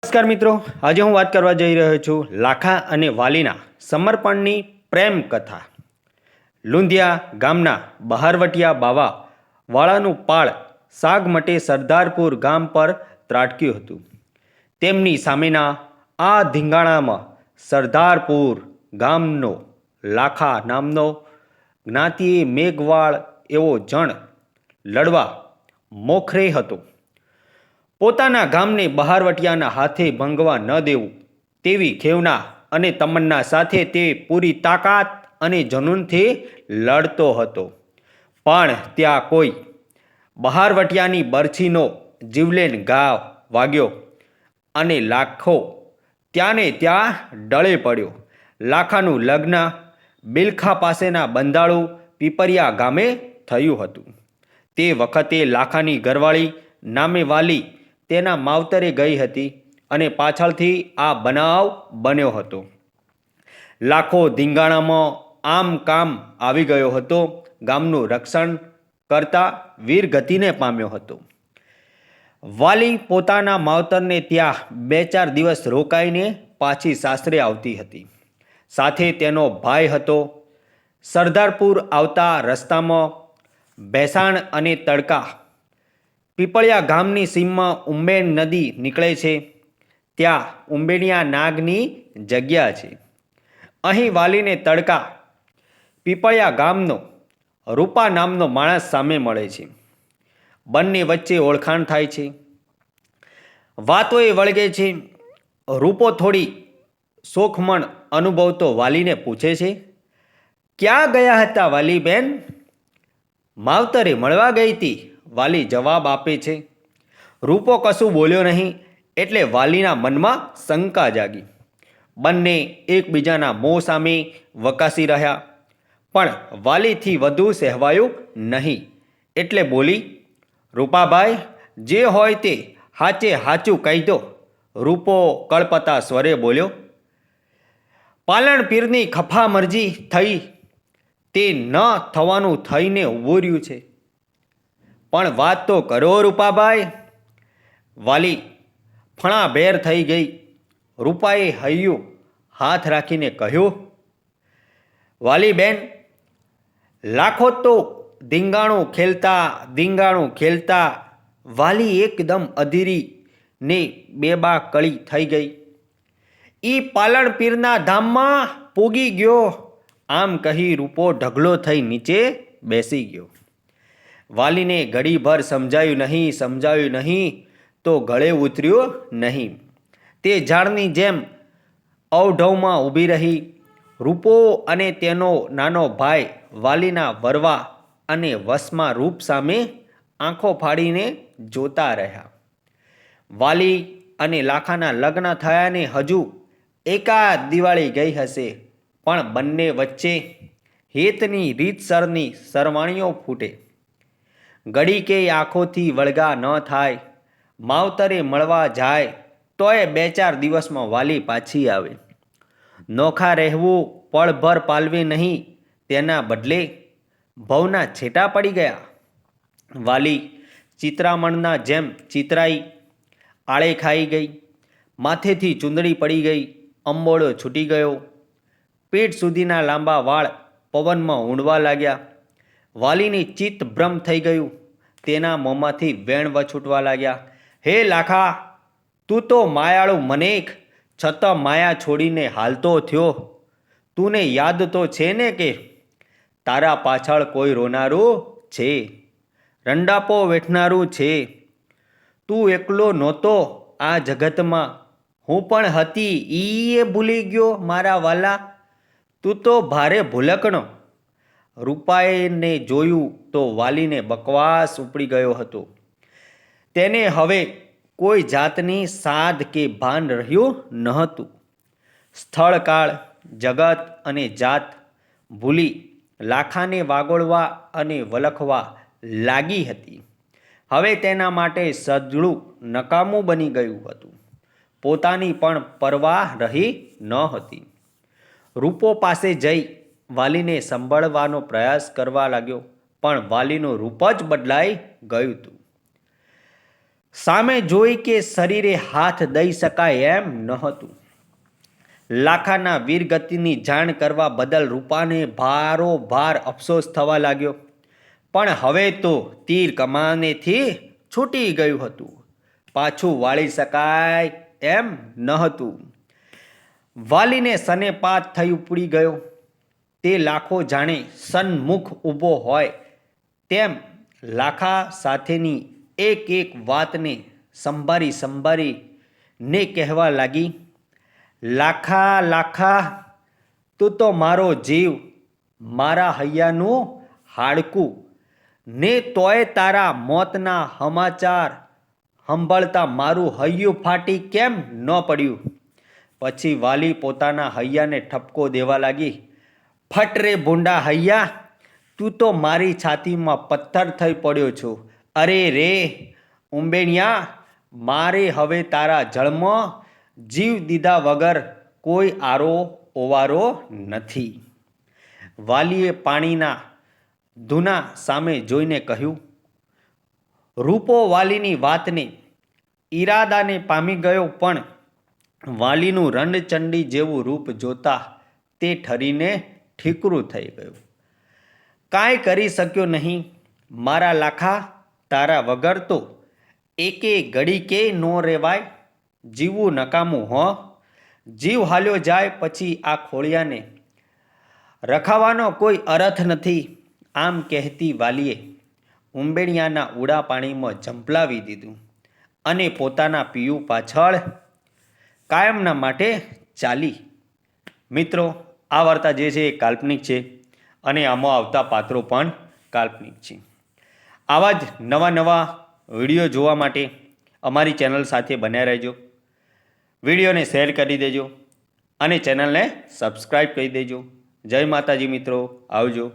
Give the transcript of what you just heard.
નમસ્કાર મિત્રો, આજે હું વાત કરવા જઈ રહ્યો છું લાખા અને વાલીના સમર્પણની પ્રેમ કથા. લુંધિયા ગામના બહારવટિયા બાવા વાળાનું પાળ સાગમટે સરદારપુર ગામ પર ત્રાટક્યું હતું. તેમની સામેના આ ધીંગાણામાં સરદારપુર ગામનો લાખા નામનો જ્ઞાતિએ મેઘવાળ એવો જણ લડવા મોખરે હતો. પોતાના ગામને બહારવટિયાના હાથે ભંગવા ન દેવું તેવી ખેવના અને તમન્ના સાથે તે પૂરી તાકાત અને જનૂનથી લડતો હતો. પણ ત્યાં કોઈ બહારવટિયાની બરછીનો જીવલેણ ઘા વાગ્યો અને લાખો ત્યાંને ત્યાં ડળે પડ્યો. લાખાનું લગ્ન બિલખા પાસેના બંધાળુ પીપરિયા ગામે થયું હતું. તે વખતે લાખાની ઘરવાળી નામે વાલી તેના માવતરે ગઈ હતી અને પાછળથી આ બનાવ બન્યો હતો. લાખો ધીંગાણામાં આમ કામ આવી ગયો હતો. ગામનું રક્ષણ કરતા વીરગતિને પામ્યો હતો. વાલી પોતાના માવતરને ત્યાં 2-4 દિવસ રોકાઈને પાછી સાસરે આવતી હતી. સાથે તેનો ભાઈ હતો. સરદારપુર આવતા રસ્તામાં ભેસાણ અને તડકા પીપળિયા ગામની સીમમાં ઉંબેણ નદી નીકળે છે. ત્યાં ઉંબેણિયા નાગની જગ્યા છે. અહીં વાલીને તડકા પીપળિયા ગામનો રૂપા નામનો માણસ સામે મળે છે. બંને વચ્ચે ઓળખાણ થાય છે. વાતોએ વળગે છે. રૂપો થોડી શોખમણ અનુભવતો વાલીને પૂછે છે, ક્યાં ગયા હતા વાલી બેન? માવતરે મળવા ગઈ હતી, વાલી જવાબ આપે છે. રૂપો કશું બોલ્યો નહીં એટલે વાલીના મનમાં શંકા જાગી. બંને એકબીજાના મોં સામે વકાસી રહ્યા, પણ વાલીથી વધુ સહેવાયું નહીં એટલે બોલી, રૂપાભાઈ, જે હોય તે હાચે હાચું કહી દો. રૂપો કળપતા સ્વરે બોલ્યો, પાલણ પીરની ખફા મરજી થઈ તે ન થવાનું થઈને ઊભું રહ્યું છે, પણ વાત તો કરો રૂપાભાઈ. વાલી ફણાભેર થઈ ગઈ. રૂપાએ હૈયું હાથ રાખીને કહ્યું, વાલી બેન, લાખો તો ધીંગાણું ખેલતા વાલી એકદમ અધીરી ને બેબા કળી થઈ ગઈ. ઈ પાલણ પીરના ધામમાં પૂગી ગયો. આમ કહી રૂપો ઢગલો થઈ નીચે બેસી ગયો. વાલીને ઘડીભર સમજાયું નહીં તો ગળે ઉતર્યું નહીં. તે ઝાડની જેમ અવઢવમાં ઊભી રહી. રૂપો અને તેનો નાનો ભાઈ વાલીના વરવા અને વસમાં રૂપ સામે આંખો ફાડીને જોતા રહ્યા. વાલી અને લાખાના લગ્ન થયાને હજુ એકાદ દિવાળી ગઈ હશે, પણ બંને વચ્ચે હેતની રીતસરની સરવાણીઓ ફૂટે. ઘડીકે આંખોથી વળગા ન થાય. માવતરે મળવા જાય તોય 2-4 દિવસમાં વાલી પાછી આવે. નોખા રહેવું, પળભર પાલવે નહીં, તેના બદલે ભવના છેટા પડી ગયા. વાલી ચિત્રામણના જેમ ચિતરાઈ, આળે ખાઈ ગઈ. માથેથી ચૂંદડી પડી ગઈ. અંબોળો છૂટી ગયો. પેટ સુધીના લાંબા વાળ પવનમાં ઊંડવા લાગ્યા. વાલીની ચિત્ત ભ્રમ થઈ ગયું. તેના મોંમાંથી વેણ વછૂટવા લાગ્યા. હે લાખા, તું તો માયાળું મનેક, છતાં માયા છોડીને હાલતો થયો. તુને યાદ તો છે ને કે તારા પાછળ કોઈ રોનારું છે, રંડાપો વેઠનારું છે. તું એકલો નહોતો આ જગતમાં, હું પણ હતી. ઈ ભૂલી ગયો મારા વાલા, તું તો ભારે ભૂલકણો. રૂપાએને જોયું તો વાલીને બકવાસ ઉપડી ગયો હતો. તેને હવે કોઈ જાતની સાધ કે ભાન રહ્યું નહોતું. સ્થળ, કાળ, જગત અને જાત ભૂલી લાખાને વાગોળવા અને વલખવા લાગી હતી. હવે તેના માટે સજળું નકામું બની ગયું હતું. પોતાની પણ પરવાહ રહી ન હતી. રૂપો પાસે જઈ વાલીને સંભાળવાનો પ્રયાસ કરવા લાગ્યો, પણ વાલીનું રૂપ જ બદલાઈ ગયું હતું. સામે જોઈ કે શરીરે હાથ દઈ શકાય એમ નહોતું. લાખાના વીરગતિની જાણ કરવા બદલ રૂપાને ભારોભાર અફસોસ થવા લાગ્યો. પણ હવે તો તીર કમાનેથી છૂટી ગયું હતું, પાછું વાળી શકાય એમ ન હતું. વાલીને સનેપાત થઈ ઉપડી ગયો. તે લાખો જાણે સન્મુખ ઊભો હોય તેમ લાખા સાથેની એક એક વાતને સંભાળીને કહેવા લાગી. લાખા લાખા, તું તો મારો જીવ, મારા હૈયાનું હાડકું, ને તોય તારા મોતના સમાચાર સાંભળતા મારું હૈયું ફાટી કેમ ન પડ્યું? પછી વાલી પોતાના હૈયાને ઠપકો દેવા લાગી. ફટ રે ભૂંડા હૈયા, તું તો મારી છાતીમાં પથ્થર થઈ પડ્યો છો. અરે રે ઉંબેણિયા, મારે હવે તારા જળમાં જીવ દીધા વગર કોઈ આરો ઓવારો નથી. વાલીએ પાણીના ધૂના સામે જોઈને કહ્યું. રૂપો વાલીની વાતને ઈરાદાને પામી ગયો, પણ વાલીનું રણચંડી જેવું રૂપ જોતા તે ઠરીને ઠીકરું થઈ ગયું. કાંઈ કરી શક્યો નહીં. મારા લાખા, તારા વગર તો એકે ઘડી કે ન રહેવાય. જીવવું નકામું હો. જીવ હાલ્યો જાય પછી આ ખોળિયાને રખાવાનો કોઈ અર્થ નથી. આમ કહેતી વાલીએ ઉંબેડિયાના ઉડા પાણીમાં ઝંપલાવી દીધું અને પોતાના પિયું પાછળ કાયમના માટે ચાલી. મિત્રો, આ વાર્તા જે છે એ કાલ્પનિક છે અને આમાં આવતા પાત્રો પણ કાલ્પનિક છે. આવા જ નવા નવા વિડીયો જોવા માટે અમારી ચેનલ સાથે બન્યા રહેજો. વિડીયોને શેર કરી દેજો અને ચેનલને સબસ્ક્રાઈબ કરી દેજો. જય માતાજી મિત્રો, આવજો.